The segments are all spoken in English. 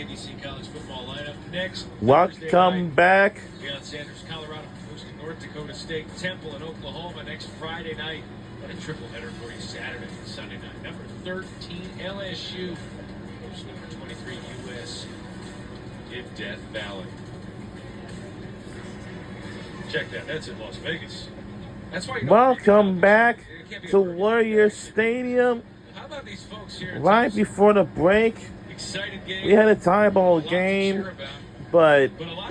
ABC College football lineup next. Welcome back. We got Sanders, Colorado, hosting North Dakota State, Temple, and Oklahoma next Friday night. What a triple header for you Saturday and Sunday night. Number 13 LSU, hosting number 23 USC in Death Valley. Check that. That's in Las Vegas. That's why. Welcome back to Warrior Stadium. How about these folks here? Right before the break, we had a tie ball game, but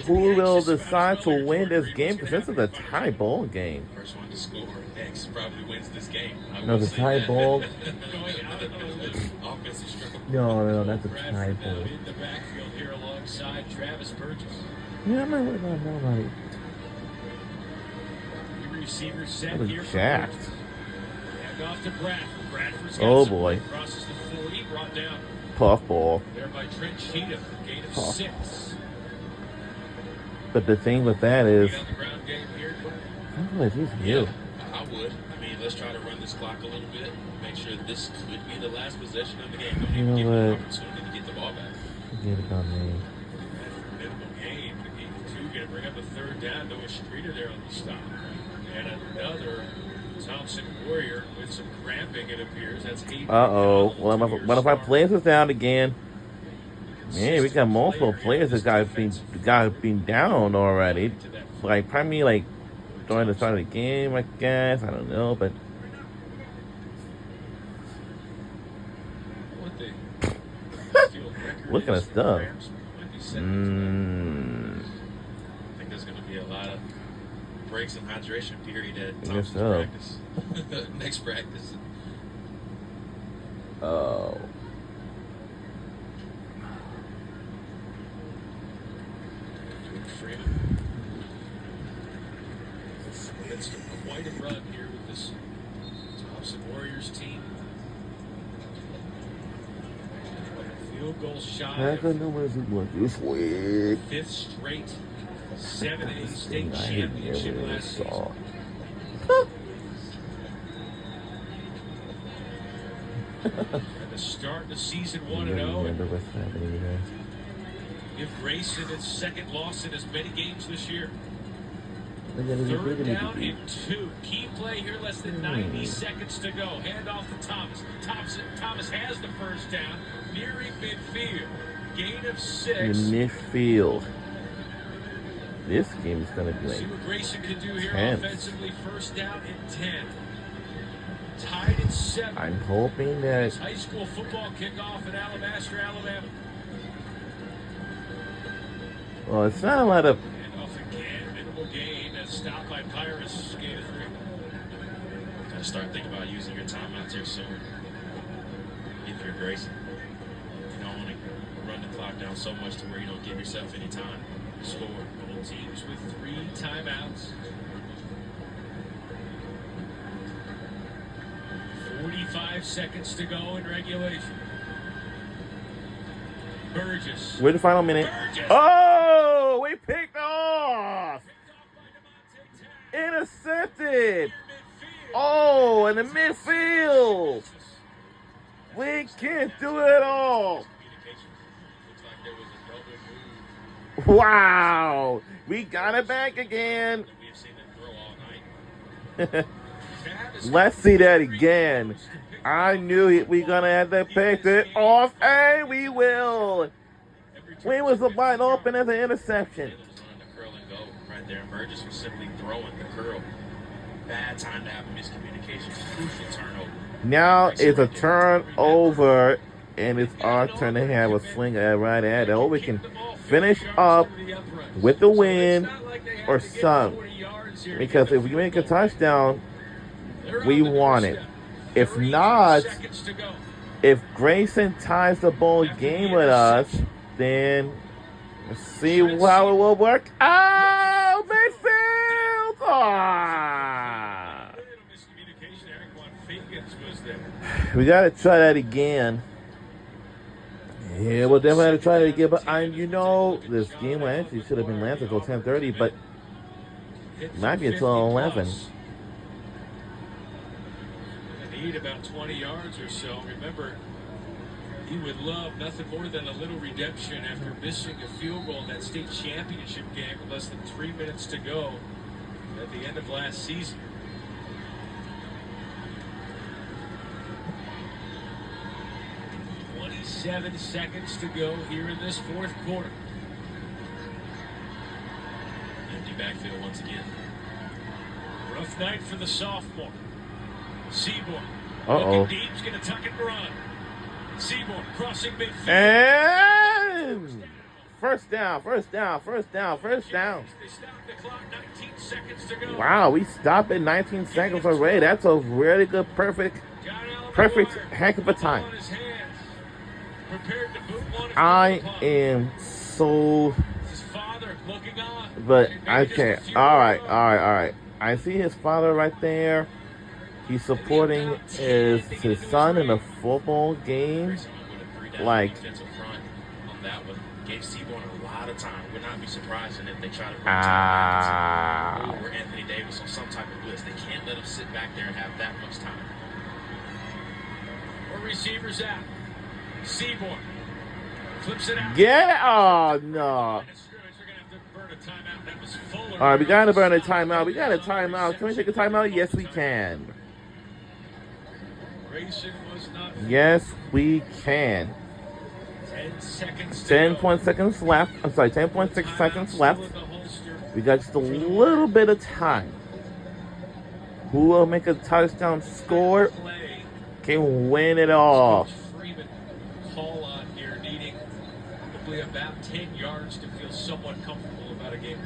who will decide to win this game? Because this is a tie ball game. First one to score next probably wins this game. No, the tie ball. No, that's a tie ball. In the backfield here alongside Travis Burgess. Yeah, I'm not worried about nobody. Receiver set here. Jacked. And off to Bradford. Bradford's oh boy. Crosses the 40, brought down. Puff ball. There by Trent Cheatham, gain of 6. But the thing with that is, on the ground game here. Yeah, I would. I mean, let's try to run this clock a little bit. Make sure this could be the last possession of the game. Don't even give them an opportunity to get the ball back. Forget about me. Minimal gain. The game 2 going to bring up a third down. Noah Streeter there on the stop. And another Thompson Warrior with some cramping, it appears. That's 8. Uh-oh. Well, what if I place this down again? Man, we got multiple players that got been down already. Like, probably like during the start of the game, I guess. I don't know, but what kind of stuff? I think there's going to be a lot of breaks in hydration period at Thompson's practice. Next practice. Oh. Freeman. It's quite a run here with this Thompson Warriors team. Field goal shot. Heck, I know what it was this week. 5th straight 7A state championship last season. At the start of the season 1-0. Give Grayson his second loss in as many games this year. 3rd down and 2. Key play here, less than 90 seconds to go. Hand off to Thomas. Thomas has the first down, nearing midfield. Gain of 6. In midfield. This game is going to be like see what Grayson can do here 10. offensively. 1st down and 10. Tied at 7. I'm hoping that high school football kickoff in Alabaster, Alabama. well, it's not a lot of And off again, minimal gain. That's stopped by Pyrus. Gain of 3. Gotta start thinking about using your timeouts here soon. If you're Grayson, you don't want to run the clock down so much to where you don't give yourself any time to score. Both teams with 3 timeouts. 45 seconds to go in regulation. Burgess. we're the final minute. Burgess. Oh, we picked off. Intercepted. Oh, in the midfield. We can't do it all. Wow. We got it back again. Let's see that again. I knew we gonna have to pick it off, and we will. We was wide open as an interception. Right there, Burgess was simply throwing the curl. Bad time to have a miscommunication. Crucial turnover. Now it's a turnover, and it's our turn to have a swing right at it. Or we can finish up with the win or some. Because if we make a touchdown, we want it. If not, if Grayson ties the ball game with us, then let's see how it will work. Oh, midfield! Ah. We gotta try that again. Yeah, we'll definitely have to try that again. But this game actually should have been landed until 10:30, but it might be until 11. Need about 20 yards or so. Remember, He would love nothing more than a little redemption after missing a field goal in that state championship game with less than 3 minutes to go at the end of last season. Seven seconds to go here in this fourth quarter. Empty backfield once again. Rough night for the sophomore. Seaborn. Looking deep, he's going to tuck and run. Seaborn crossing midfield. And first down. They stopped the clock, 19 seconds to go. Wow, we stopped at 19 seconds already. That's a really good, perfect, heck of a time. I am so, but I can't. All right. I see his father right there. He's supporting his son in a football game. Like, gave Seaborn a lot of time. Would not be surprising if they try to bring time over Anthony Davis on some type of blitz. They can't let him sit back there and have that much time. More receivers out. Seaborn flips it out. Oh, no. All right, we got to burn a timeout. Can we take a timeout? Yes, we can. Grayson was not. Yes, we can. 10.6 seconds left. I'm sorry, 10.6 seconds left. We got just a little bit of time. Who will make a touchdown score can win it all. Call on here, needing hopefully about 10 yards to feel somewhat comfortable about a game.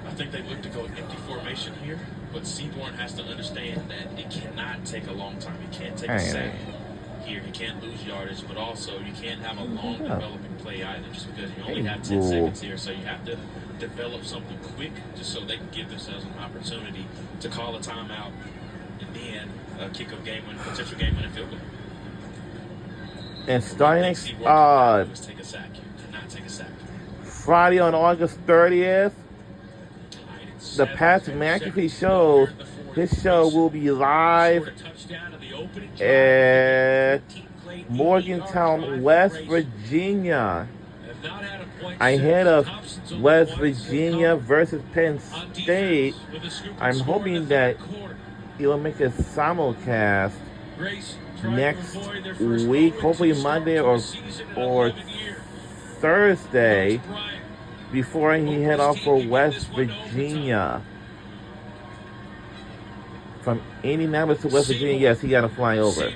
I think they look to go empty formation here, but Seaborn has to understand that it cannot take a long time. You can't take a sack here. You can't lose yardage, but also you can't have a long developing play either, just because you only have 10 seconds here. So you have to develop something quick just so they can give themselves an opportunity to call a timeout and then a kickoff game win, potential game winning field goal. And starting next Friday on August 30th, the Pat McAfee show. His show will be live at Morgantown, West Virginia. Ahead of West Virginia versus Penn State. I'm hoping that he'll make a simulcast next week, hopefully Monday or Thursday, before he head off for West Virginia. From Indianapolis to West Virginia, yes, he got to fly over.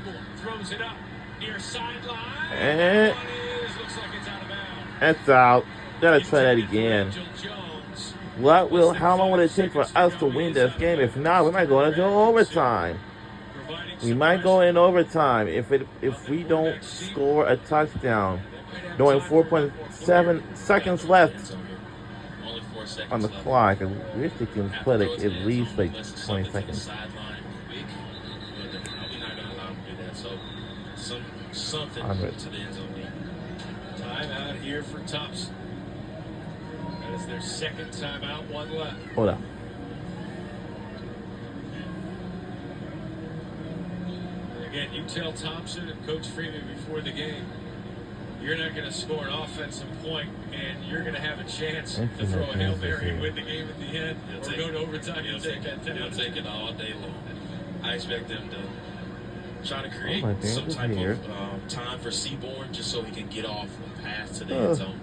And it's out. Gotta try that again. How long will it take for us to win this game? If not, we might go into overtime. We might go in overtime if we don't score a touchdown. Knowing 4.7 seconds left on the clock. I wish they can put it at least like 20 seconds. Something to the end zone. Timeout here for Thompson. That is their second timeout, one left. Hold on. Again, you tell Thompson and Coach Freeman before the game, you're not going to score an offensive point, and you're going to have a chance to throw a Hail Mary and win the game at the end, or go to overtime and take that 10. He'll take it all day long. I expect them to try to create some type of time for Seaborn just so he can get off the path to the end zone.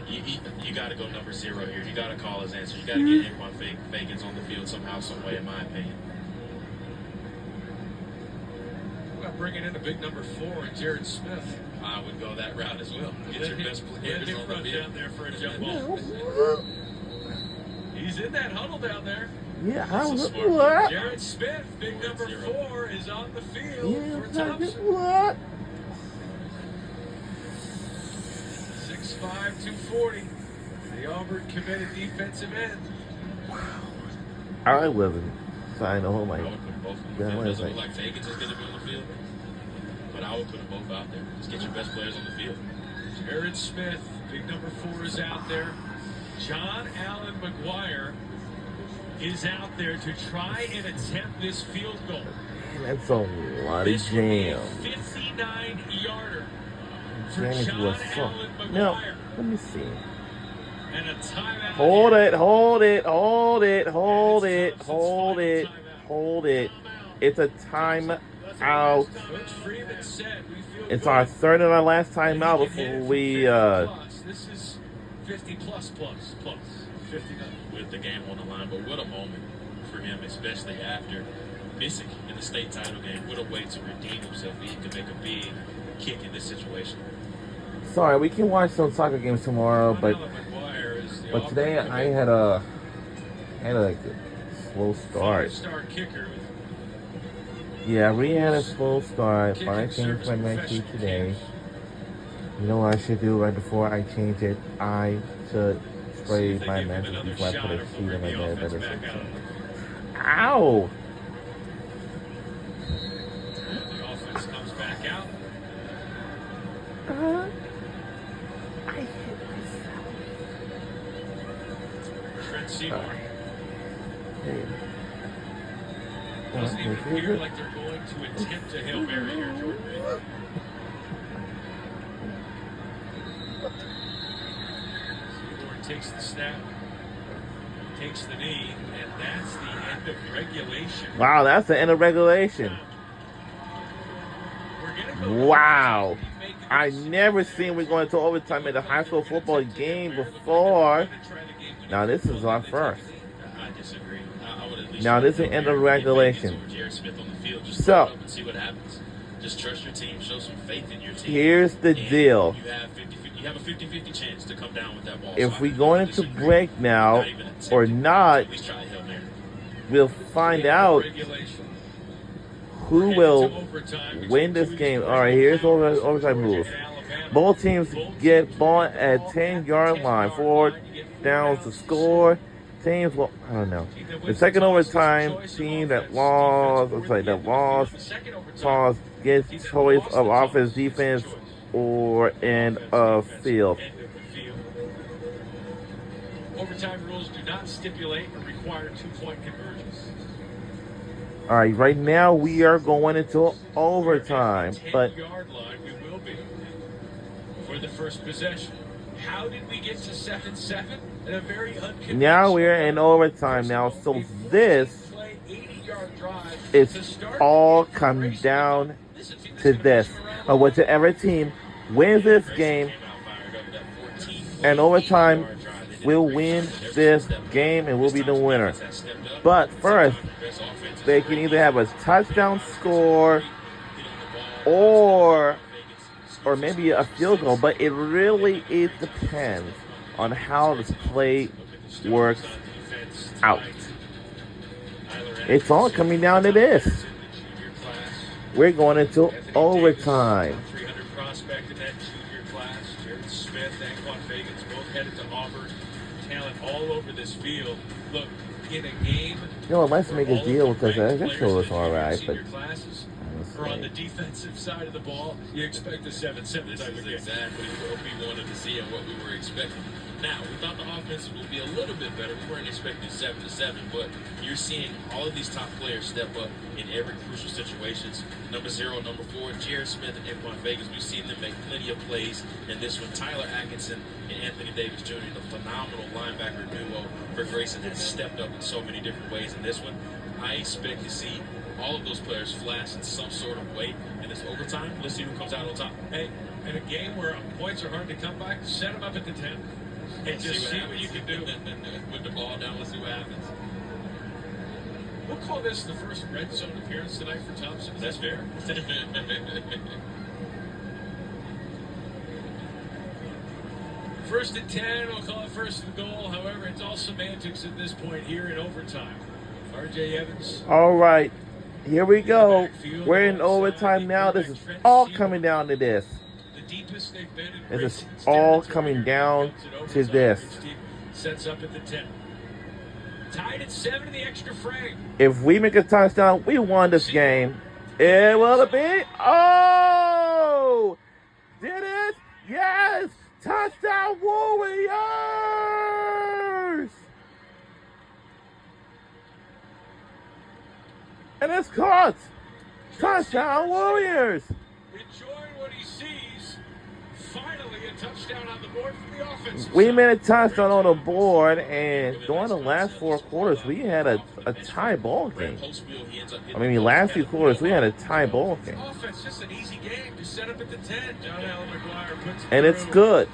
You got to go number 0 here. You got to call his answer. You got to get Antoine Fagans on the field somehow, some way, in my opinion. Bringing in a big number 4, Jared Smith. I would go that route as well. Get your best players on the field down there for a jump ball. He's in that huddle down there. Yeah, what? Jared Smith, big number 4, is on the field for Thompson. What? 6'5", 240. The Auburn committed defensive end. I wasn't trying to hold my. I would put both. It doesn't look like Fagans is going to be on the field. But I would put them both out there. Just get your best players on the field. Jared Smith, big number 4, is out there. John Allen McGuire is out there to try and attempt this field goal. That's a lot of jam. 59-yarder Jennings was so. No, let me see. And a timeout. Hold it, hold it, hold it, hold it, hold it, hold it. It's a timeout. It's our third and our last timeout before we. This is 50 plus. 50 with the game on the line, but what a moment for him, especially after missing in the state title game. What a way to redeem himself. He can make a big kick in this situation. Sorry, we can watch some soccer games tomorrow, but today I had a slow start. Yeah, we had a slow start, but I changed my match sheet today. You know what I should do right before I change it? I should spray my match sheet before I put a sheet in my bed. Ow! The offense comes back out. I hit myself. Trent Seymour. Hey. Doesn't even appear like they're going to attempt a Hail Mary here, Jordan. Seymour takes the snap, takes the knee, and that's the end of regulation. Wow, that's the end of regulation. Wow. I never seen we going to overtime in a high school football game before. Now this is our first. I disagree. I would at least Now this is the end of regulation. So just trust your team, show some faith in your team. Here's the deal. You have a 50-50 chance to come down with that ball. If we going into break now or not, we'll find out who will win this game. All right, here's overtime rules. Both teams get ball at 10-yard line. 4 downs to score. Teams, well, I don't know. The second overtime team that lost gets choice of offense, defense, or end of field. Overtime rules do not stipulate or require 2-point conversions. All right, right now we are going into overtime, but 10-yard line we will be for the first possession. How did we get to 7-7? And a very unconventional. Now we're in overtime now, so this is all come down to this. Whichever team wins this game and overtime will win this game and will be the winner. But first, they can either have a touchdown score or maybe a field goal, but it depends on how this play works out. It's all coming down to this. We're going into overtime. 300 prospect in that junior class. Jared Smith and Vegas both headed to Auburn. Talent all over this field. Look, in a game. You know, I might make a deal because I guess it was all right, but or on the defensive side of the ball, you expect a 7-7 type of game. Exactly what we wanted to see and what we were expecting. Now, we thought the offense would be a little bit better. We weren't expecting 7-7, but you're seeing all of these top players step up in every crucial situations. Number 0, number 4, Jared Smith and Anquan Vegas. We've seen them make plenty of plays in this one. Tyler Atkinson and Anthony Davis Jr., the phenomenal linebacker duo for Grayson, has stepped up in so many different ways in this one. I expect to see all of those players flash in some sort of way in this overtime. Let's see who comes out on top. Hey, in a game where points are hard to come by, set them up at the 10. And just see what you can do. With the ball down, let's see what happens. We'll call this the first red zone appearance tonight for Thompson. That's fair. First and 10, we'll call it first and goal. However, it's all semantics at this point here in overtime. R.J. Evans. All right, here we go. We're in overtime now. This is all coming down to this. This is all coming down to this. Sets up at the 10. Tied at 7 in the extra frame. If we make a touchdown, we won this game. It will be. Oh! Did it? Yes! Touchdown Warriors! And it's caught. Touchdown Warriors! Enjoying what he sees. We made a touchdown on the board, and during the last 4 quarters, we had a tie ball game. I mean, the last 2 quarters, we had a tie ball game. And it's good.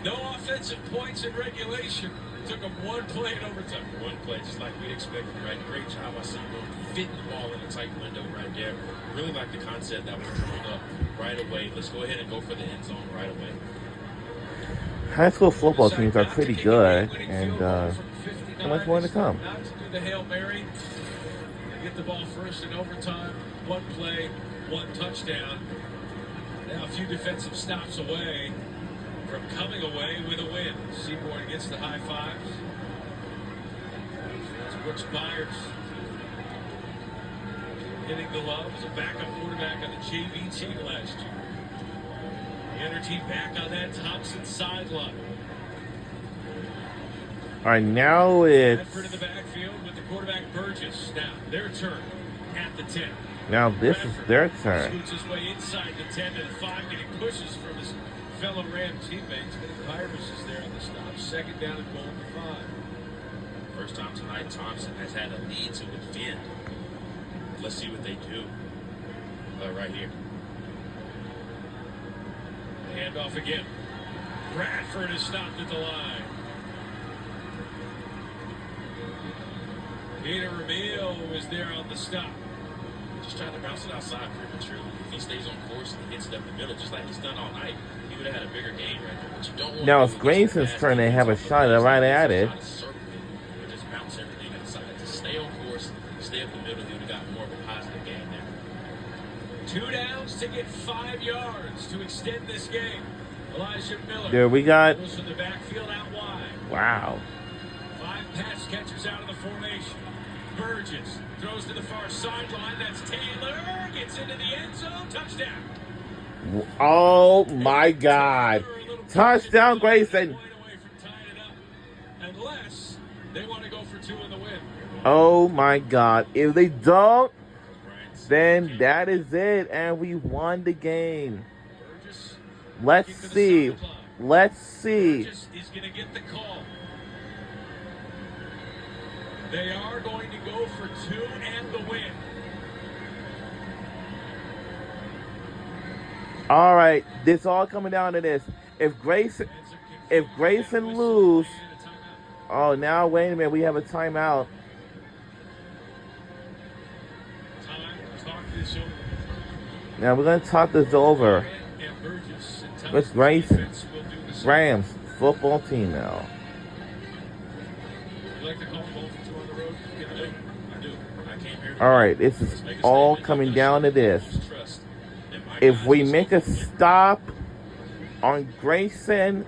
No offensive points in regulation. Took them one play in overtime. One play, just like we'd expected, right? Great job. I see them fitting the ball in a tight window right there. Really like the concept that was pulled up right away. Let's go ahead and go for the end zone right away. High school football teams are pretty good, and how much more to come? Not to do the Hail Mary. Get the ball first in overtime. One play, one touchdown. Now a few defensive stops away from coming away with a win. Seaborn gets the high fives. That's Brooks Byers hitting the love as a backup quarterback on the JV team last year. The energy back on that Thompson sideline. All right, now it's Bradford in the backfield with the quarterback Burgess. Now their turn at the 10. Now this is their turn. Scoots his way inside the 10 to the 5, getting pushes from his fellow Ram teammates. Pyrus is there on the stop. Second down and goal to 5. First time tonight, Thompson has had a lead to defend. Let's see what they do. Right here. Handoff again. Bradford is stopped at the line. Peter Ramil is there on the stop. Just trying to bounce it outside prematurely. If he stays on course and hits it up the middle, just like he's done all night, he would have had a bigger game right there. But you don't want now it's Grayson's turn to have a shot right at it. Just bounce everything inside. Just stay on course, stay up the middle. He would have got more of a positive game there. 2 downs to get 5 yards to extend this game. Elijah Miller. There we got. Goes from the backfield out wide. Wow. 5 pass catchers out of the formation. Burgess throws to the far sideline. That's Taylor. Gets into the end zone. Touchdown. Oh my God. Touchdown, Grayson. Unless they want to go for 2 in the win. Oh my God. If they don't, then that is it. And we won the game. Let's see. Let's see. Burgess is going to get the call. They are going to go for 2 and the win. All right, this all coming down to this. If Grayson lose, oh, now wait a minute, we have a timeout. Now we're gonna talk this over. With Grayson, Rams football team now. All right, this is all coming down to this. If we make a stop on Grayson,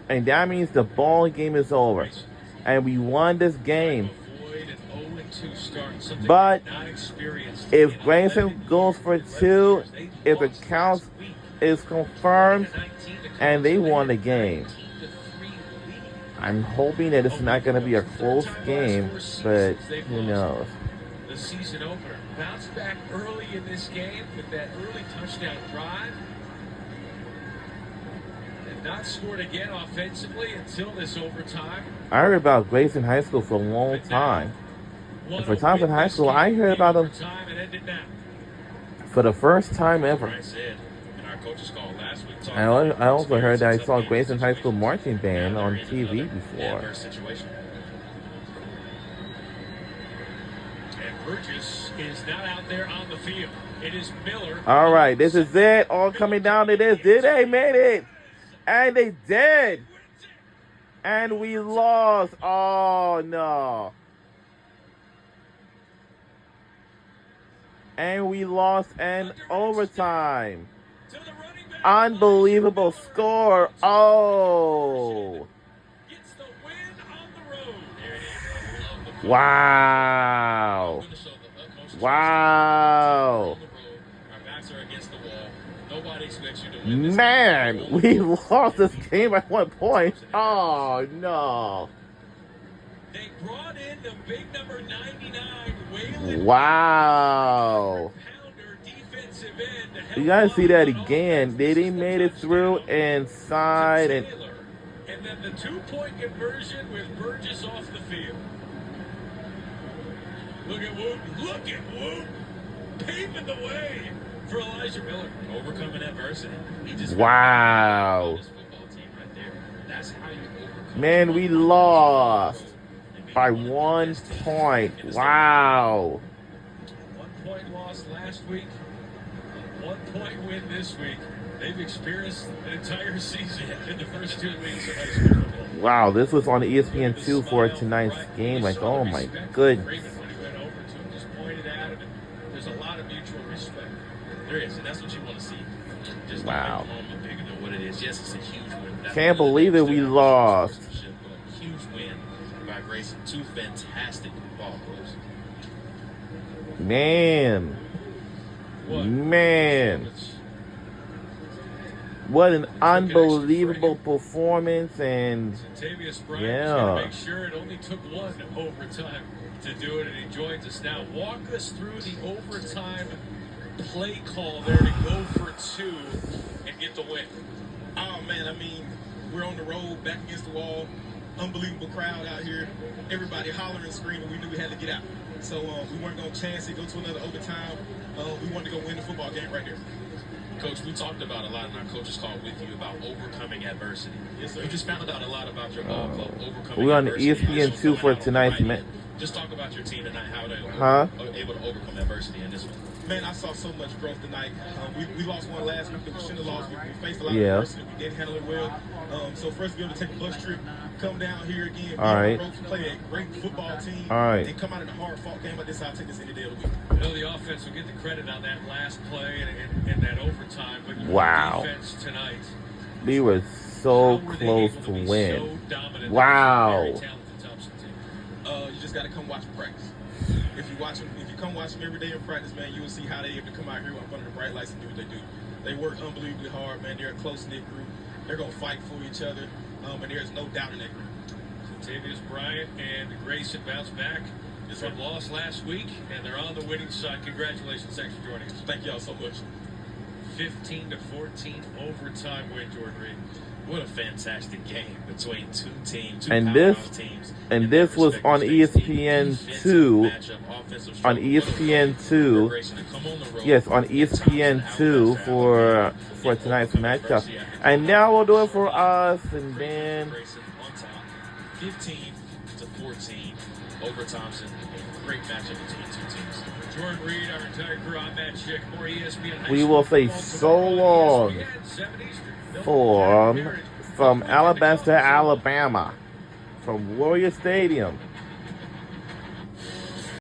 and that means the ball game is over, and we won this game. But if Grayson goes for 2, if the count is confirmed, and they won the game. I'm hoping that it's not going to be a close game, but who knows? The season opener bounced back early in this game with that early touchdown drive, and not scored again offensively until this overtime. I heard about Grayson High School for a long time. And for Thompson High School, I heard about them for the first time ever. I also heard that I saw Grayson High School marching band on TV before. Burgess is not out there on the field. It is Miller. All right, this is it. All coming down to this. Did they make it? And they did. And we lost. Oh, no. And we lost in overtime. Unbelievable score. Oh. Wow. Wow. Man, we lost this game at one point. Oh, no. They brought in the big number 99, Waylon. Wow. Pounder defensive You gotta see that again. They made it through inside and then the 2-point conversion with Burgess off the field. Look at Wood, paving the way for Elijah Miller. Overcoming adversity. wow. Man, we lost by 1 point. Wow. 1 point loss last week, 1 point win this week. They've experienced an entire season in the first 2 weeks of high school football. Wow, this was on ESPN2 for tonight's game. Like, oh my goodness. Just pointed at him, and there's a lot of mutual respect. There is, and that's what you want to see. Just wow. Make the moment bigger than what it is. Yes, it's a huge win. Can't believe it, we lost. Huge win by Grayson. 2 fantastic ball players. Man. What an unbelievable performance, and yeah. Make sure it only took 1 overtime to do it, and he joins us now. Walk us through the overtime play call there to go for 2 and get the win. Oh man, I mean, we're on the road, back against the wall, unbelievable crowd out here, everybody hollering and screaming. We knew we had to get out, so we weren't going to chance it, go to another overtime. We wanted to go win the football game right there. Coach, we talked about a lot in our coaches call with you about overcoming adversity. Yes, sir. We just found out a lot about your ball club, overcoming we're on adversity. ESPN2 for tonight's match. Just talk about your team tonight, how they were able to overcome adversity in this one. Man, I saw so much growth tonight. We lost one last week that we shouldn't have lost. We faced a lot of adversity. We didn't handle it well. So for us to be able to take a bus trip, come down here again, be on the road to play a great football team, and come out in a hard-fought game like this, I'll take this any day of the week. You know, the offense will get the credit on that last play and that overtime, but wow. The defense tonight, we were so close to win. So wow. Thompson team. You just got to come watch them practice. If you come watch them every day in practice, man, you will see how they able to come out here in front of the bright lights and do what they do. They work unbelievably hard, man. They're a close-knit group. They're going to fight for each other, and there's no doubt in that group. Tavius Bryant and Grayson bounce back from loss last week, and they're on the winning side. Congratulations. Thanks for joining us. Thank y'all so much. 15-14 overtime win, Jordan Reed. What a fantastic game between 2 teams, and this was on ESPN2. On ESPN2. Yes, on ESPN2 for tonight's matchup. And now we'll do it for us, and then 15-14 over Thompson. Great matchup between 2 teams. Jordan Reed, our entire crew, I'm Matt Schick, more ESPN. We will say so long from Alabama to Alabama, from Warrior Stadium.